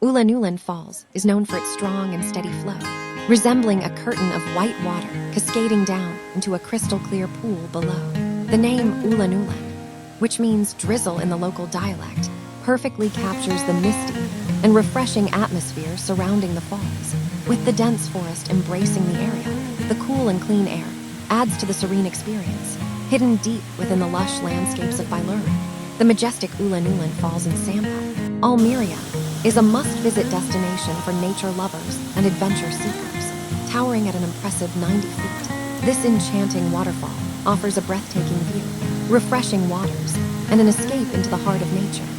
Ulanulan Falls is known for its strong and steady flow, resembling a curtain of white water cascading down into a crystal-clear pool below. The name Ulanulan, which means drizzle in the local dialect, perfectly captures the misty and refreshing atmosphere surrounding the falls. With the dense forest embracing the area, the cool and clean air adds to the serene experience. Hidden deep within the lush landscapes of Bailur, the majestic Ulanulan Falls in Sampa, Almeria, is a must-visit destination for nature lovers and adventure seekers. Towering at an impressive 90 feet, this enchanting waterfall offers a breathtaking view, refreshing waters, and an escape into the heart of nature.